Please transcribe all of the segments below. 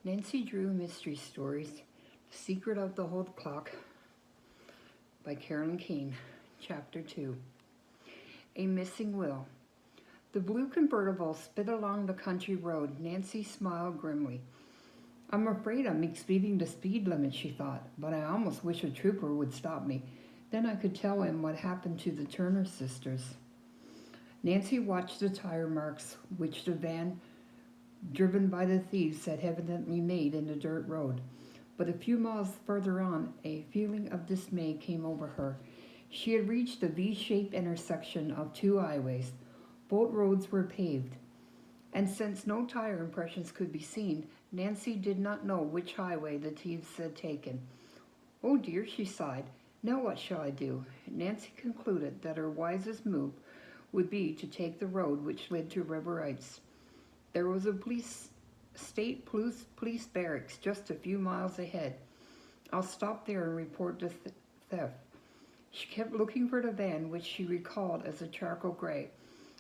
Nancy Drew Mystery Stories, The Secret of the Old Clock by Carolyn Keene, Chapter 2. A Missing Will. The blue convertible sped along the country road. Nancy smiled grimly. I'm afraid I'm exceeding the speed limit, she thought, but I almost wish a trooper would stop me. Then I could tell him what happened to the Turner sisters. Nancy watched the tire marks which the van driven by the thieves had evidently made in the dirt road. But a few miles further on, a feeling of dismay came over her. She had reached the V-shaped intersection of two highways. Both roads were paved, and since no tire impressions could be seen, Nancy did not know which highway the thieves had taken. Oh dear, she sighed. Now what shall I do? Nancy concluded that her wisest move would be to take the road which led to River Heights. There was a state police barracks just a few miles ahead. I'll stop there and report the theft. She kept looking for the van, which she recalled as a charcoal gray.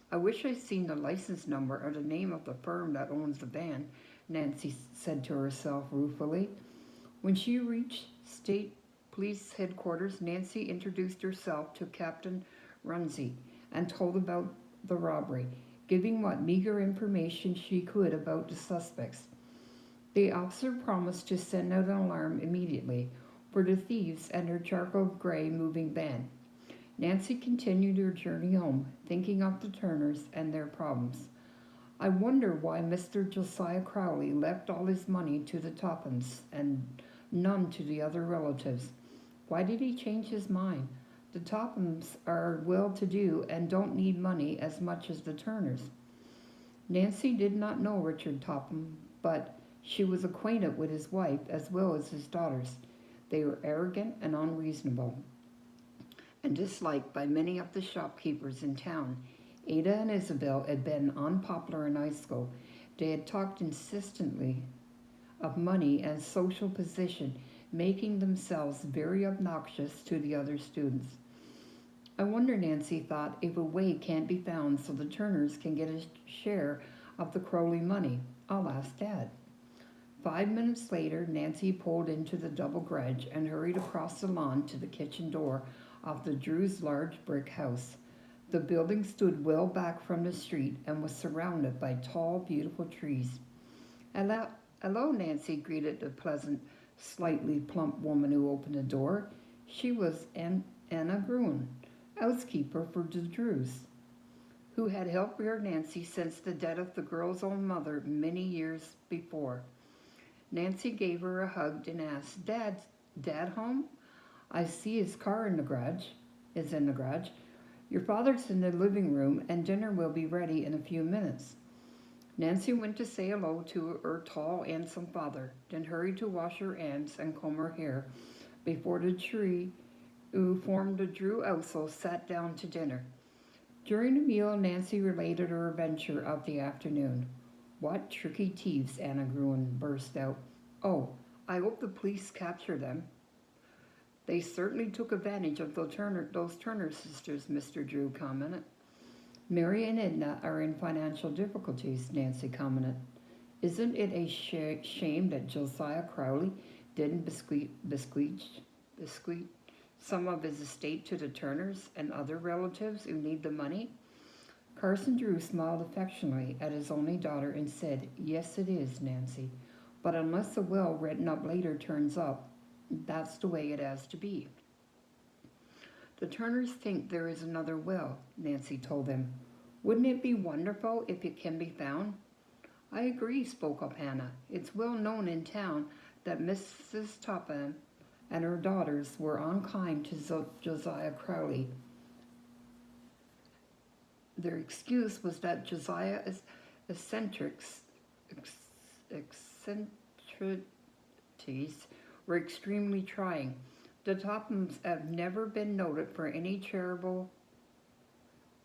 I wish I'd seen the license number or the name of the firm that owns the van, Nancy said to herself ruefully. When she reached state police headquarters, Nancy introduced herself to Captain Runzie and told about the robbery, giving what meager information she could about the suspects. The officer promised to send out an alarm immediately for the thieves and their charcoal gray moving van. Nancy continued her journey home, thinking of the Turners and their problems. I wonder why Mr. Josiah Crowley left all his money to the Tophams and none to the other relatives. Why did he change his mind? The Tophams are well-to-do and don't need money as much as the Turners. Nancy did not know Richard Topham, but she was acquainted with his wife as well as his daughters. They were arrogant and unreasonable, and disliked by many of the shopkeepers in town. Ada and Isabel had been unpopular in high school. They had talked insistently of money and social position, making themselves very obnoxious to the other students. I wonder, Nancy thought, if a way can't be found so the Turners can get a share of the Crowley money. I'll ask Dad. 5 minutes later, Nancy pulled into the double garage and hurried across the lawn to the kitchen door of the Drews' large brick house. The building stood well back from the street and was surrounded by tall, beautiful trees. Hello, Nancy greeted the pleasant, slightly plump woman who opened the door. She was Anna Gruen, housekeeper for the Drews, who had helped rear Nancy since the death of the girl's own mother many years before. Nancy gave her a hug and asked, Dad home? I see his car in the garage. Your father's in the living room and dinner will be ready in a few minutes. Nancy went to say hello to her tall, handsome father, then hurried to wash her hands and comb her hair before the tree who formed the Drew household sat down to dinner. During the meal, Nancy related her adventure of the afternoon. What tricky thieves, Anna Gruen burst out. Oh, I hope the police capture them. They certainly took advantage of those Turner sisters, Mr. Drew commented. Mary and Edna are in financial difficulties, Nancy commented. Isn't it a shame that Josiah Crowley didn't bequeath some of his estate to the Turners and other relatives who need the money? Carson Drew smiled affectionately at his only daughter and said, Yes, it is, Nancy. But unless a will written up later turns up, that's the way it has to be. The Turners think there is another will, Nancy told them. Wouldn't it be wonderful if it can be found? I agree, spoke up Hannah. It's well known in town that Mrs. Topham and her daughters were unkind to Josiah Crowley. Their excuse was that Josiah's eccentricities were extremely trying. The Tophams have never been noted for any charitable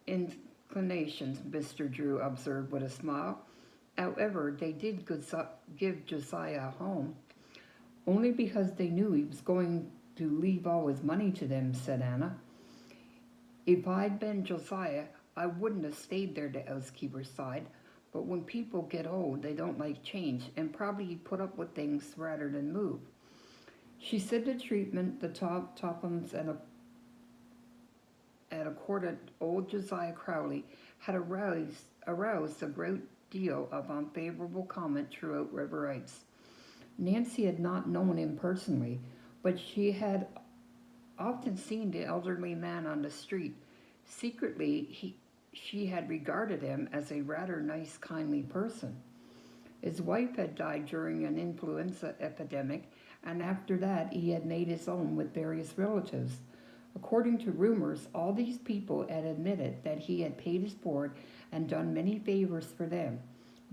inclinations, Mr. Drew observed with a smile. However, they did give Josiah a home. Only because they knew he was going to leave all his money to them, said Anna. If I'd been Josiah, I wouldn't have stayed there, the housekeeper sighed. But when people get old, they don't like change and probably put up with things rather than move. She said the treatment the Tophams had accorded old Josiah Crowley had aroused a great deal of unfavorable comment throughout Riverites. Nancy had not known him personally, but she had often seen the elderly man on the street. Secretly, she had regarded him as a rather nice, kindly person. His wife had died during an influenza epidemic, and after that he had made his own with various relatives. According to rumors, all these people had admitted that he had paid his board and done many favors for them.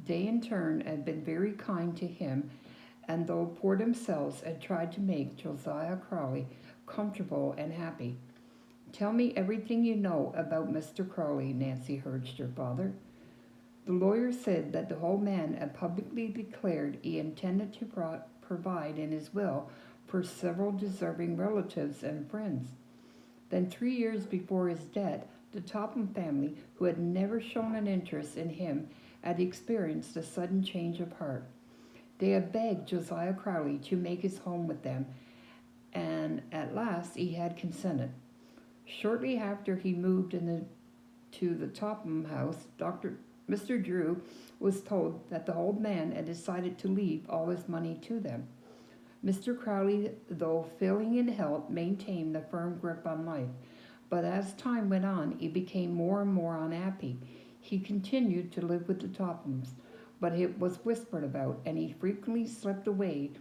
They in turn had been very kind to him, and though poor themselves had tried to make Josiah Crowley comfortable and happy. Tell me everything you know about Mr. Crowley, Nancy urged her father. The lawyer said that the old man had publicly declared he intended to provide in his will for several deserving relatives and friends. Then 3 years before his death, the Topham family, who had never shown an interest in him, had experienced a sudden change of heart. They had begged Josiah Crowley to make his home with them, and at last he had consented. Shortly after he moved to the Topham house, Mr. Drew was told that the old man had decided to leave all his money to them. Mr. Crowley, though failing in health, maintained a firm grip on life, but as time went on, he became more and more unhappy. He continued to live with the Tophams, but it was whispered about, and he frequently slipped away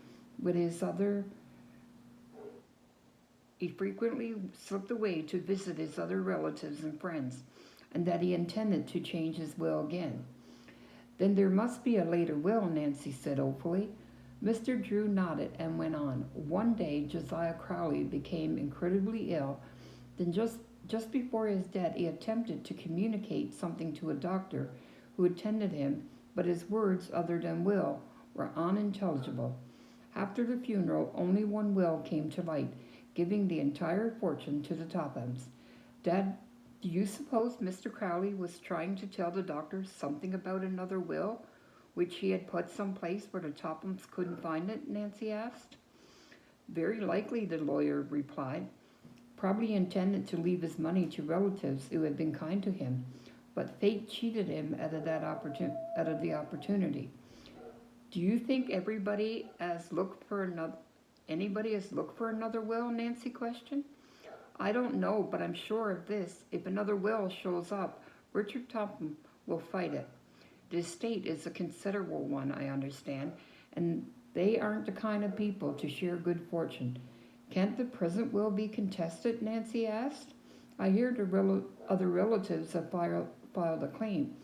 to visit his other relatives and friends, and that he intended to change his will again. Then there must be a later will, Nancy said hopefully. Mr. Drew nodded and went on. One day, Josiah Crowley became incredibly ill. Then just before his death, he attempted to communicate something to a doctor who attended him, but his words, other than will, were unintelligible. After the funeral, only one will came to light, giving the entire fortune to the Tophams. Dad, do you suppose Mr. Crowley was trying to tell the doctor something about another will, which he had put someplace where the Tophams couldn't find it? Nancy asked. Very likely, the lawyer replied. Probably intended to leave his money to relatives who had been kind to him, but fate cheated him out of the opportunity. Do you think anybody has looked for another will? Nancy questioned. I don't know, but I'm sure of this. If another will shows up, Richard Topham will fight it. The estate is a considerable one, I understand, and they aren't the kind of people to share good fortune. Can't the present will be contested? Nancy asked. I hear the other relatives have filed a claim,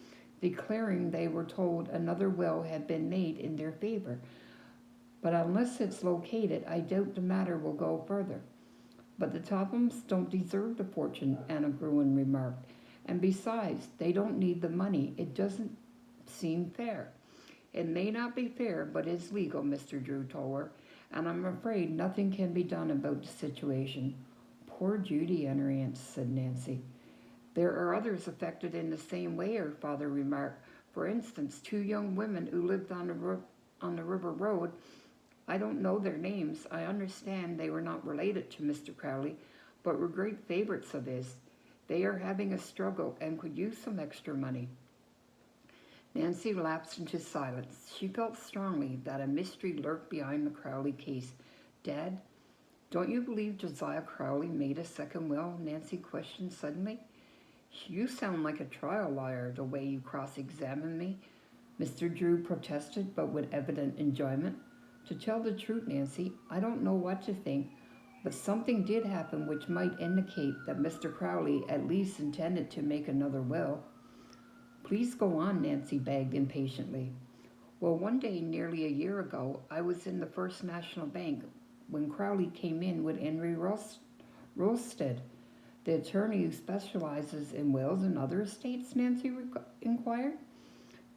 declaring they were told another will had been made in their favor. But unless it's located, I doubt the matter will go further. But the Tophams don't deserve the fortune, Anna Gruen remarked. And besides, they don't need the money. It doesn't seem fair. It may not be fair, but it's legal, Mr. Drew told her, and I'm afraid nothing can be done about the situation. Poor Judy and her aunts, said Nancy. There are others affected in the same way, her father remarked. For instance, 2 young women who lived on the river road. I don't know their names. I understand they were not related to Mr. Crowley, but were great favorites of his. They are having a struggle and could use some extra money. Nancy lapsed into silence. She felt strongly that a mystery lurked behind the Crowley case. Dad, don't you believe Josiah Crowley made a second will? Nancy questioned suddenly. You sound like a trial lawyer, the way you cross-examine me, Mr. Drew protested, but with evident enjoyment. To tell the truth, Nancy, I don't know what to think, but something did happen which might indicate that Mr. Crowley at least intended to make another will. Please go on, Nancy begged impatiently. Well, one day nearly a year ago, I was in the First National Bank when Crowley came in with Henry Rolstead, the attorney who specializes in wills and other estates, Nancy inquired.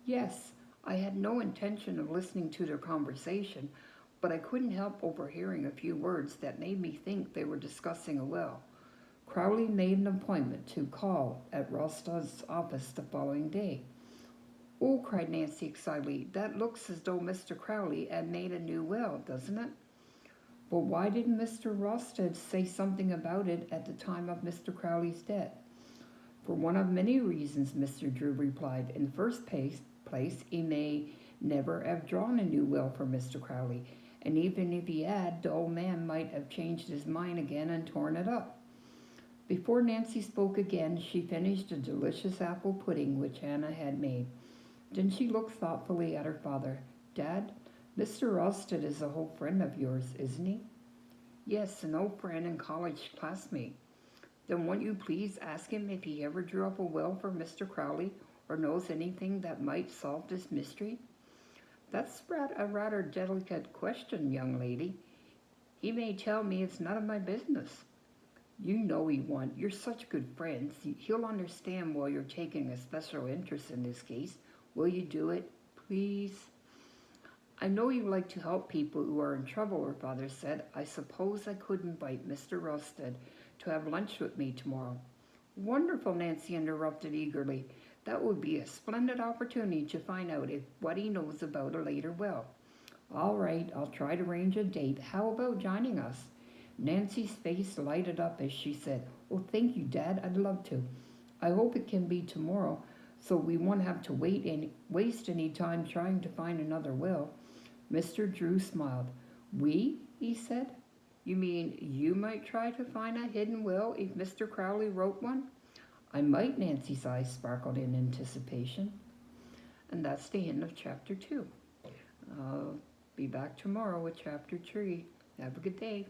Yes, I had no intention of listening to their conversation, but I couldn't help overhearing a few words that made me think they were discussing a will. Crowley made an appointment to call at Rolstead's office the following day. Oh, cried Nancy excitedly, that looks as though Mr. Crowley had made a new will, doesn't it? But why didn't Mr. Rosted say something about it at the time of Mr. Crowley's death? For one of many reasons, Mr. Drew replied. In the first place, he may never have drawn a new will for Mr. Crowley, and even if he had, the old man might have changed his mind again and torn it up. Before Nancy spoke again, she finished a delicious apple pudding which Hannah had made. Then she looked thoughtfully at her father. Dad, Mr. Rosted is a old friend of yours, isn't he? Yes, an old friend and college classmate. Then won't you please ask him if he ever drew up a will for Mr. Crowley or knows anything that might solve this mystery? That's a rather delicate question, young lady. He may tell me it's none of my business. You know he won't. You're such good friends. He'll understand why you're taking a special interest in this case. Will you do it, please? I know you like to help people who are in trouble, her father said. I suppose I could invite Mr. Rosted to have lunch with me tomorrow. Wonderful, Nancy interrupted eagerly. That would be a splendid opportunity to find out what he knows about a later will. All right, I'll try to arrange a date. How about joining us? Nancy's face lighted up as she said, Oh, thank you, Dad. I'd love to. I hope it can be tomorrow, so we won't have to waste any time trying to find another will. Mr. Drew smiled. We? He said. You mean you might try to find a hidden will if Mr. Crowley wrote one? I might, Nancy's eyes sparkled in anticipation. And that's the end of chapter 2. I'll be back tomorrow with chapter 3. Have a good day.